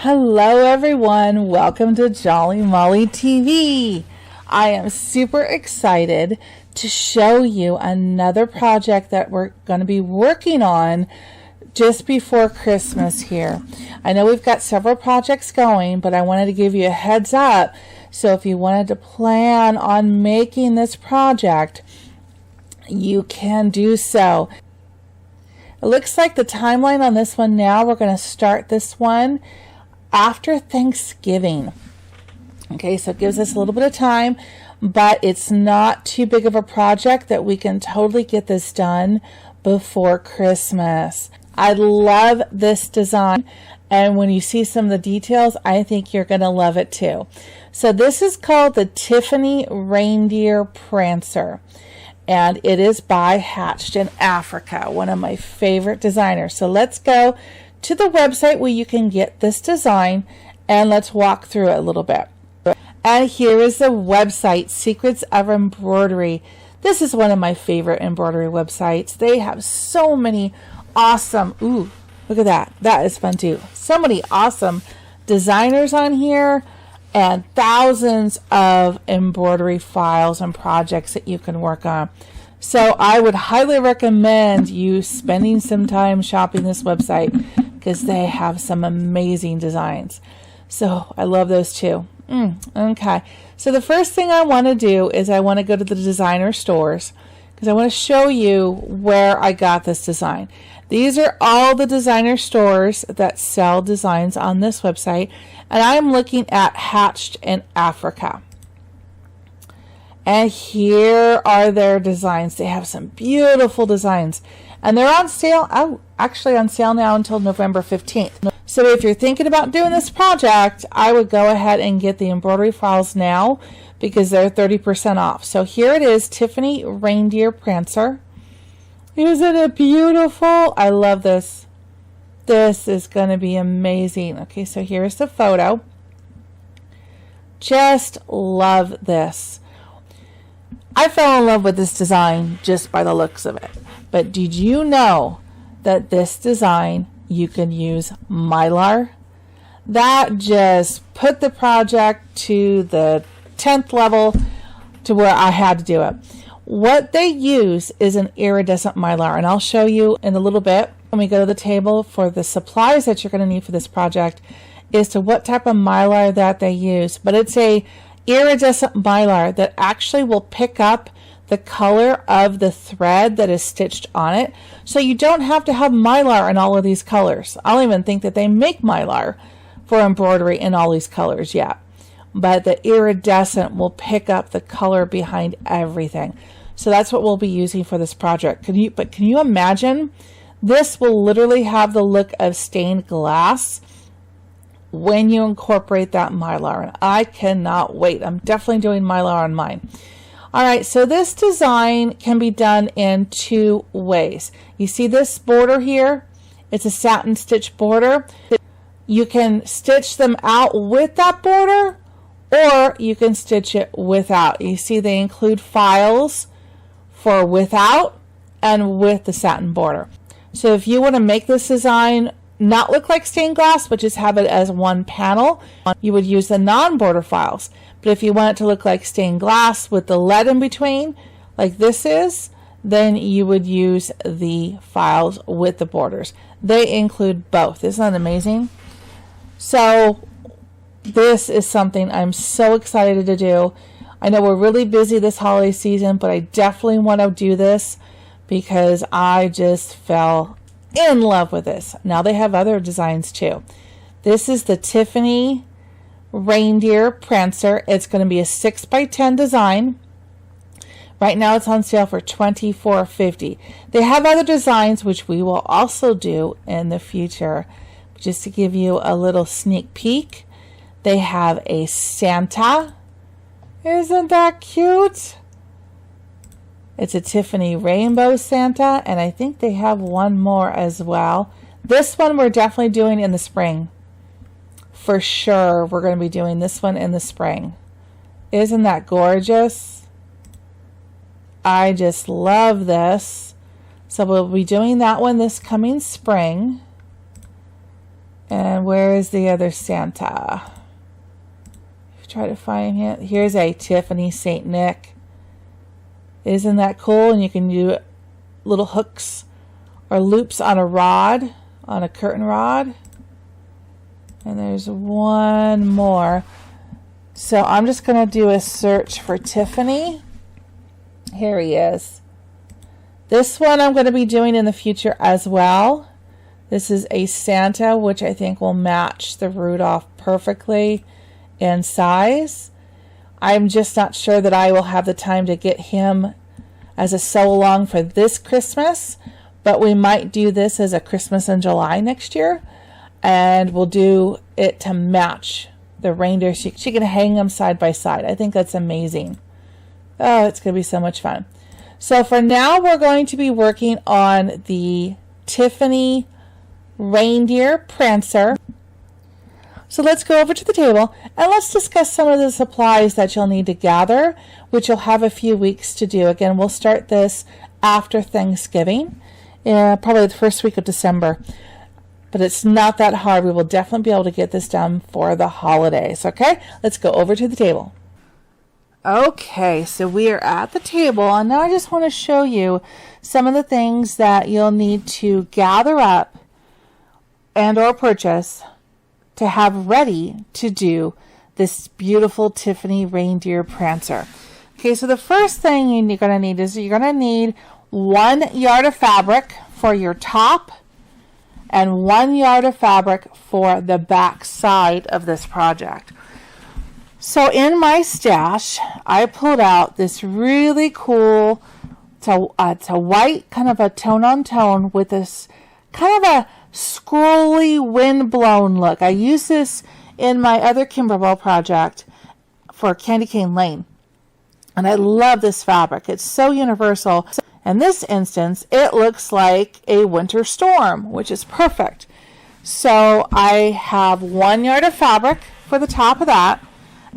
Hello everyone, welcome to Jolly Molly TV. I am super excited to show you another project that we're going to be working on just before Christmas here. I know we've got several projects going, but I wanted to give you a heads up. So if you wanted to plan on making this project, you can do so. It looks like the timeline on this one now, we're going to start this one after Thanksgiving. Okay, so it gives us a little bit of time, but it's not too big of a project that we can totally get this done before Christmas. I love this design, and when you see some of the details, I think you're going to love it too. So this is called the Tiffany Reindeer Prancer, and it is by Hatched in Africa, one of my favorite designers. So let's go to the website where you can get this design, and let's walk through it a little bit. And here is the website, Secrets of Embroidery. This is one of my favorite embroidery websites. They have so many awesome, ooh, look at that. That is fun too. So many awesome designers on here and thousands of embroidery files and projects that you can work on. So I would highly recommend you spending some time shopping this website because they have some amazing designs. So I love those too. Okay, so the first thing I want to do is I want to go to the designer stores because I want to show you where I got this design. These are all the designer stores that sell designs on this website, and I'm looking at Hatched in Africa. And here are their designs. They have some beautiful designs, and they're on sale. Oh, actually on sale now until November 15th. So if you're thinking about doing this project, I would go ahead and get the embroidery files now because they're 30% off. So here it is, Tiffany Reindeer Prancer. Isn't it beautiful? I love this. This is going to be amazing. Okay, so here's the photo. Just love this. I fell in love with this design just by the looks of it. But did you know that this design, you can use mylar? That just put the project to the 10th level to where I had to do it. What they use is an iridescent mylar, and I'll show you in a little bit when we go to the table for the supplies that you're going to need for this project as to what type of mylar that they use. But it's a iridescent mylar that actually will pick up the color of the thread that is stitched on it. So you don't have to have mylar in all of these colors. I don't even think that they make mylar for embroidery in all these colors yet. But the iridescent will pick up the color behind everything. So that's what we'll be using for this project. Can you imagine? This will literally have the look of stained glass when you incorporate that mylar, and I cannot wait. I'm definitely doing mylar on mine. All right, so this design can be done in two ways. You see this border here? It's a satin stitch border. You can stitch them out with that border, or you can stitch it without. You see they include files for without and with the satin border. So if you want to make this design not look like stained glass, but just have it as one panel, you would use the non-border files. But if you want it to look like stained glass with the lead in between, like this is, then you would use the files with the borders. They include both. Isn't that amazing? So this is something I'm so excited to do. I know we're really busy this holiday season, but I definitely want to do this because I just fell in love with this. Now they have other designs too. This is the Tiffany Reindeer Prancer. It's going to be a 6x10 design. Right now it's on sale for $24.50. They have other designs which we will also do in the future. Just to give you a little sneak peek, they have a Santa. Isn't that cute? It's a Tiffany Rainbow Santa, and I think they have one more as well. This one we're definitely doing in the spring. For sure, we're going to be doing this one in the spring. Isn't that gorgeous? I just love this. So we'll be doing that one this coming spring. And where is the other Santa? Try to find him. Here's a Tiffany St. Nick. Isn't that cool? And you can do little hooks or loops on a rod, on a curtain rod. And there's one more. So I'm just going to do a search for Tiffany. Here he is. This one I'm going to be doing in the future as well. This is a Santa, which I think will match the Rudolph perfectly in size. I'm just not sure that I will have the time to get him as a sew along for this Christmas, but we might do this as a Christmas in July next year, and we'll do it to match the reindeer. She can hang them side by side. I think that's amazing. Oh, it's going to be so much fun. So for now, we're going to be working on the Tiffany Reindeer Prancer. So let's go over to the table and let's discuss some of the supplies that you'll need to gather, which you'll have a few weeks to do. Again, we'll start this after Thanksgiving, probably the first week of December. But it's not that hard. We will definitely be able to get this done for the holidays. Okay, let's go over to the table. Okay, so we are at the table, and now I just want to show you some of the things that you'll need to gather up and or purchase to have ready to do this beautiful Tiffany Reindeer Prancer. Okay, so the first thing you're going to need is you're going to need 1 yard of fabric for your top and 1 yard of fabric for the back side of this project. So in my stash, I pulled out this really cool, it's a white, kind of a tone-on-tone with this kind of a scrolly, wind-blown look. I use this in my other Kimberbell project for Candy Cane Lane. And I love this fabric. It's so universal. In this instance, it looks like a winter storm, which is perfect. So I have 1 yard of fabric for the top of that.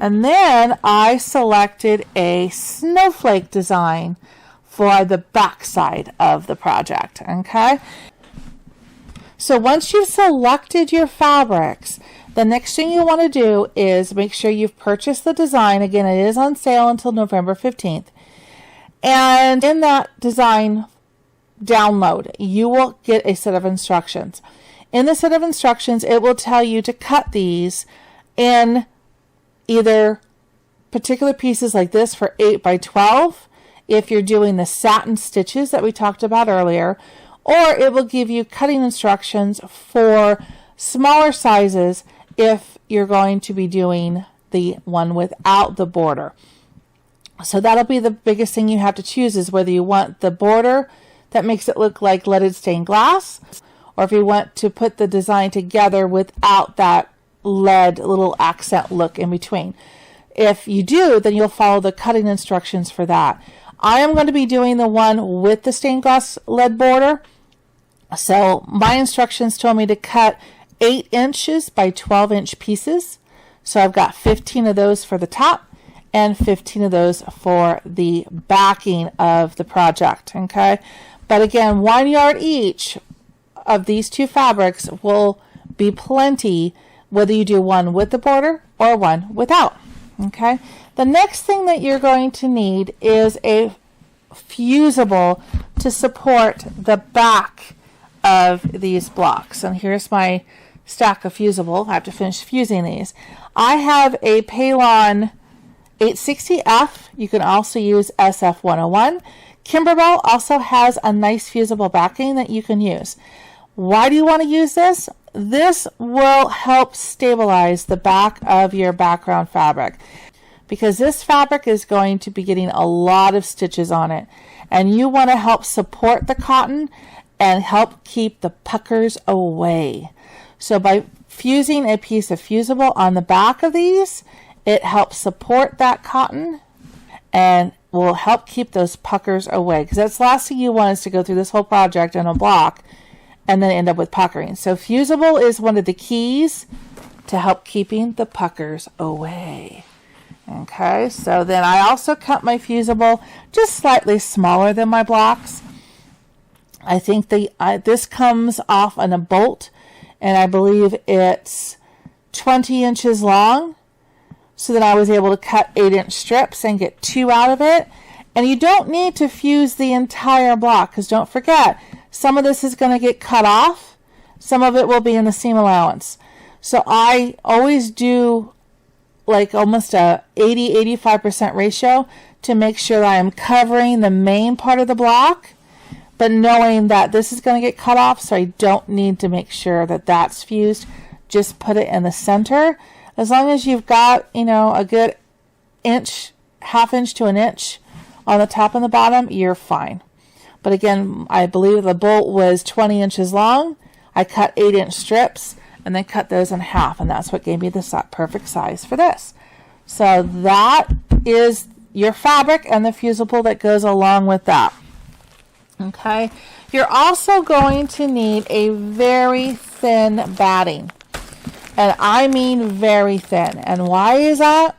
And then I selected a snowflake design for the back side of the project. Okay. So once you've selected your fabrics, the next thing you want to do is make sure you've purchased the design. Again, it is on sale until November 15th. And in that design download, you will get a set of instructions. In the set of instructions, it will tell you to cut these in either particular pieces like this for 8 by 12, if you're doing the satin stitches that we talked about earlier, or it will give you cutting instructions for smaller sizes if you're going to be doing the one without the border. So that'll be the biggest thing you have to choose, is whether you want the border that makes it look like leaded stained glass, or if you want to put the design together without that lead little accent look in between. If you do, then you'll follow the cutting instructions for that. I am going to be doing the one with the stained glass lead border. So my instructions told me to cut 8 inches by 12-inch pieces. So I've got 15 of those for the top and 15 of those for the backing of the project. Okay. But again, 1 yard each of these two fabrics will be plenty, whether you do one with the border or one without. Okay. The next thing that you're going to need is a fusible to support the back of these blocks. And here's my stack of fusible. I have to finish fusing these. I have a Paylon 860F. You can also use SF101. Kimberbell also has a nice fusible backing that you can use. Why do you want to use this? This will help stabilize the back of your background fabric, because this fabric is going to be getting a lot of stitches on it, and you want to help support the cotton and help keep the puckers away. So by fusing a piece of fusible on the back of these, it helps support that cotton and will help keep those puckers away, because that's the last thing you want is to go through this whole project in a block and then end up with puckering. So fusible is one of the keys to help keeping the puckers away. Okay, so then I also cut my fusible just slightly smaller than my blocks. I think this comes off on a bolt, and I believe it's 20 inches long. So that I was able to cut 8-inch strips and get 2 out of it. And you don't need to fuse the entire block, because don't forget, some of this is going to get cut off. Some of it will be in the seam allowance. So I always do like almost a 80-85% ratio to make sure that I am covering the main part of the block, but knowing that this is going to get cut off, so I don't need to make sure that that's fused. Just put it in the center. As long as you've got, a good inch, ½ inch to an inch on the top and the bottom, you're fine. But again, I believe the bolt was 20 inches long. I cut 8-inch strips and then cut those in half, and that's what gave me the perfect size for this. So that is your fabric and the fusible that goes along with that. Okay, you're also going to need a very thin batting. And I mean very thin. And why is that?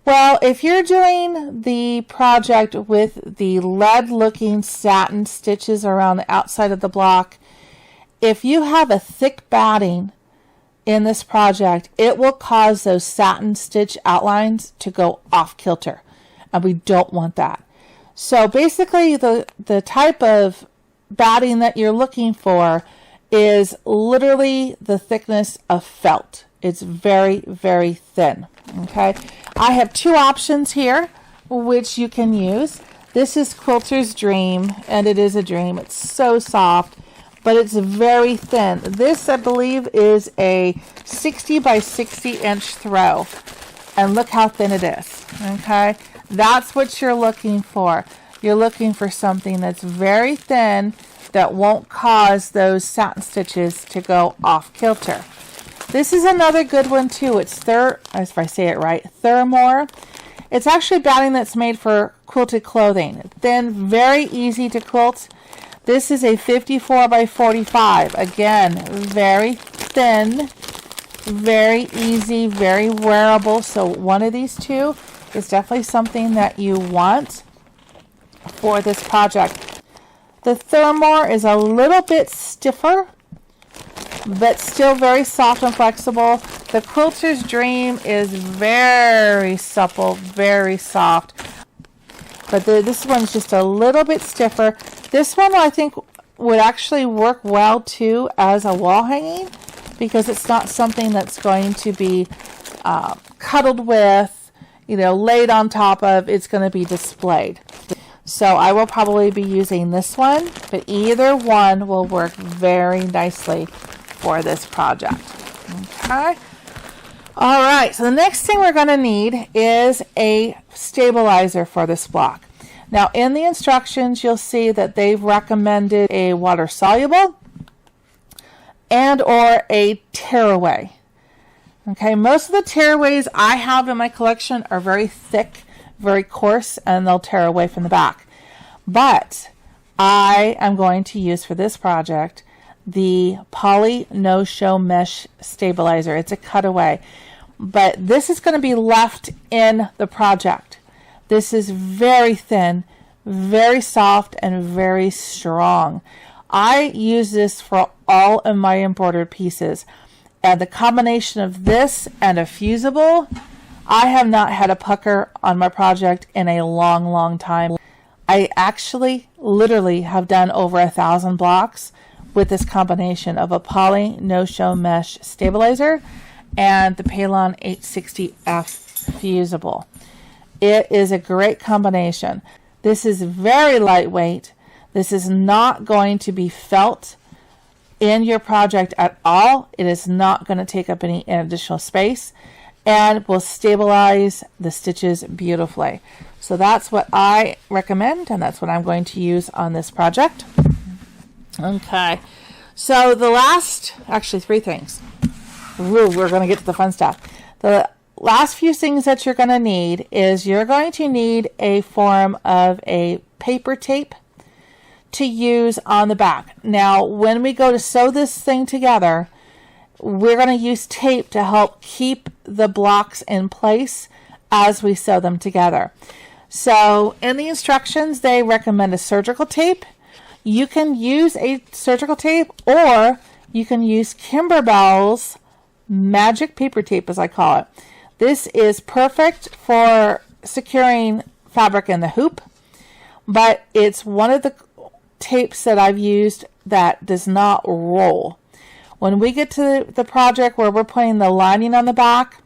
Well, if you're doing the project with the lead-looking satin stitches around the outside of the block, if you have a thick batting in this project, it will cause those satin stitch outlines to go off kilter. And we don't want that. So basically, the type of batting that you're looking for is literally the thickness of felt. It's very, very thin. Okay, I have 2 options here which you can use. This is Quilter's Dream, and it is a dream. It's so soft, but it's very thin. This, I believe, is a 60 by 60 inch throw, and look how thin it is. Okay, that's what you're looking for. You're looking for something that's very thin that won't cause those satin stitches to go off kilter. This is another good one too. It's if I say it right, Thermore. It's actually batting that's made for quilted clothing. Thin, very easy to quilt. This is a 54 by 45. Again, very thin, very easy, very wearable. So one of these two is definitely something that you want for this project. The Thermore is a little bit stiffer, but still very soft and flexible. The Quilter's Dream is very supple, very soft. But this one's just a little bit stiffer. This one I think would actually work well too as a wall hanging, because it's not something that's going to be cuddled with, laid on top of. It's going to be displayed. So I will probably be using this one, but either one will work very nicely for this project. Okay. All right. So the next thing we're going to need is a stabilizer for this block. Now in the instructions, you'll see that they've recommended a water soluble and or a tearaway. Okay. Most of the tearaways I have in my collection are very thick, very coarse, and they'll tear away from the back. But I am going to use for this project the Poly No-Show Mesh Stabilizer. It's a cutaway, but this is going to be left in the project. This is very thin, very soft, and very strong. I use this for all of my embroidered pieces, and the combination of this and a fusible, I have not had a pucker on my project in a long, long time. I actually literally have done over 1,000 blocks with this combination of a Poly No-Show Mesh Stabilizer and the Palon 860F fusible. It is a great combination. This is very lightweight. This is not going to be felt in your project at all. It is not going to take up any additional space and will stabilize the stitches beautifully. So that's what I recommend, and that's what I'm going to use on this project. Okay, so the last, actually 3 things. We're going to get to the fun stuff. The last few things that you're going to need is you're going to need a form of a paper tape to use on the back. Now, when we go to sew this thing together, we're going to use tape to help keep the blocks in place as we sew them together. So in the instructions, they recommend a surgical tape. You can use a surgical tape, or you can use Kimberbell's magic paper tape, as I call it. This is perfect for securing fabric in the hoop, but it's one of the tapes that I've used that does not roll. When we get to the project where we're putting the lining on the back,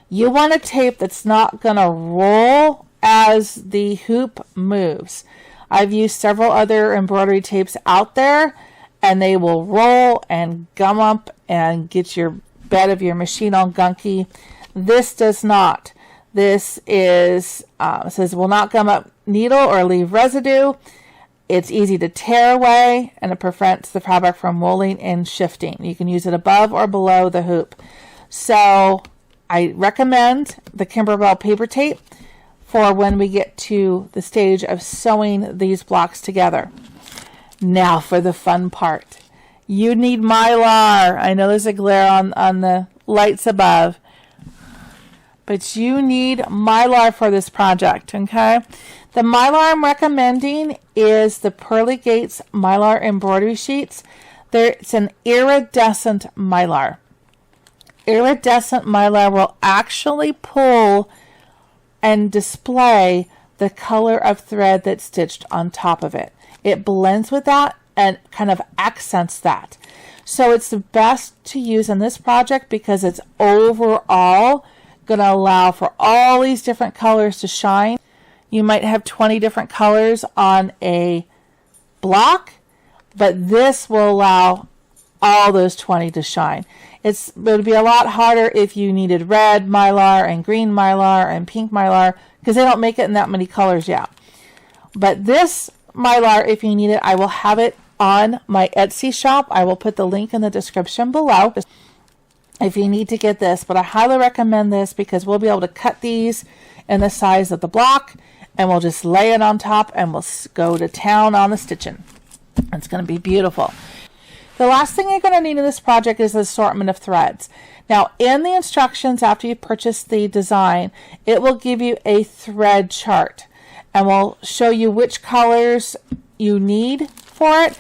you want a tape that's not going to roll as the hoop moves. I've used several other embroidery tapes out there, and they will roll and gum up and get your bed of your machine all gunky. This does not. This is says will not gum up needle or leave residue. It's easy to tear away, and it prevents the fabric from rolling and shifting. You can use it above or below the hoop. So I recommend the Kimberbell paper tape for when we get to the stage of sewing these blocks together. Now for the fun part. You need mylar. I know there's a glare on the lights above, but you need mylar for this project, okay? The mylar I'm recommending is the Pearly Gates mylar embroidery sheets. It's an iridescent mylar. Iridescent mylar will actually pull and display the color of thread that's stitched on top of it. It blends with that and kind of accents that. So it's the best to use in this project because it's overall going to allow for all these different colors to shine. You might have 20 different colors on a block, but this will allow all those 20 to shine. It would be a lot harder if you needed red mylar and green mylar and pink mylar because they don't make it in that many colors yet. But this mylar, if you need it, I will have it on my Etsy shop. I will put the link in the description below if you need to get this. But I highly recommend this because we'll be able to cut these in the size of the block, and we'll just lay it on top and we'll go to town on the stitching. It's going to be beautiful. The last thing you're going to need in this project is an assortment of threads. Now, in the instructions after you purchase the design, it will give you a thread chart and will show you which colors you need for it.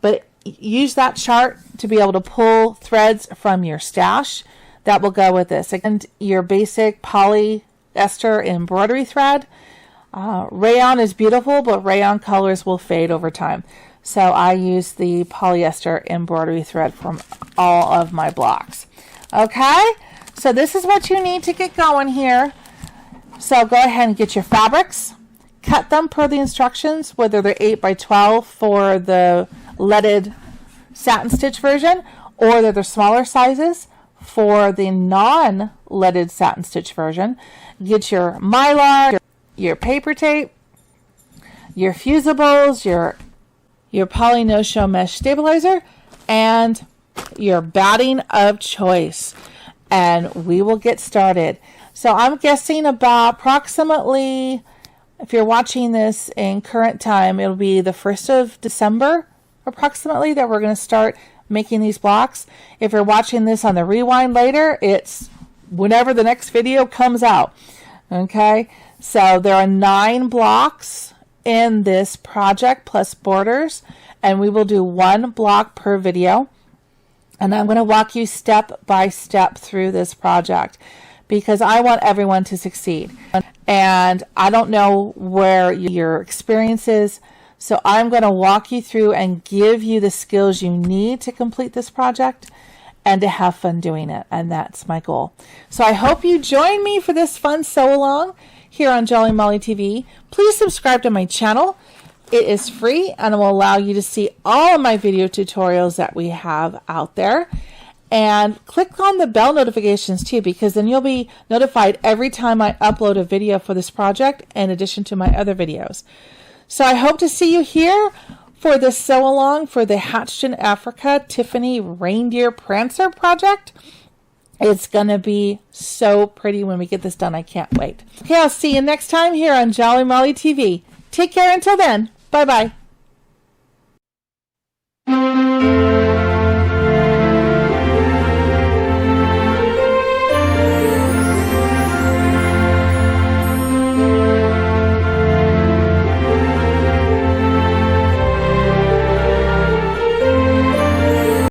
But use that chart to be able to pull threads from your stash that will go with this. And your basic polyester embroidery thread. Rayon is beautiful, but rayon colors will fade over time. So I use the polyester embroidery thread from all of my blocks. Okay, so this is what you need to get going here. So go ahead and get your fabrics. Cut them per the instructions, whether they're 8 by 12 for the leaded satin stitch version, or they're the smaller sizes for the non-leaded satin stitch version. Get your mylar, your paper tape, your fusibles, your poly no-show mesh stabilizer, and your batting of choice. And we will get started. So I'm guessing about approximately, if you're watching this in current time, it'll be the 1st of December approximately that we're going to start making these blocks. If you're watching this on the rewind later, it's whenever the next video comes out. Okay, so there are 9 blocks in this project plus borders, and we will do 1 block per video. And I'm going to walk you step by step through this project because I want everyone to succeed. And I don't know where your experience is, so I'm going to walk you through and give you the skills you need to complete this project and to have fun doing it. And that's my goal. So I hope you join me for this fun sew along here on Jolly Molly TV. Please subscribe to my channel. It is free and it will allow you to see all of my video tutorials that we have out there. And click on the bell notifications too, because then you'll be notified every time I upload a video for this project in addition to my other videos. So I hope to see you here for the sew along for the Hatched in Africa Tiffany Reindeer Prancer project. It's going to be so pretty when we get this done. I can't wait. Okay, I'll see you next time here on Jolly Molly TV. Take care until then. Bye-bye.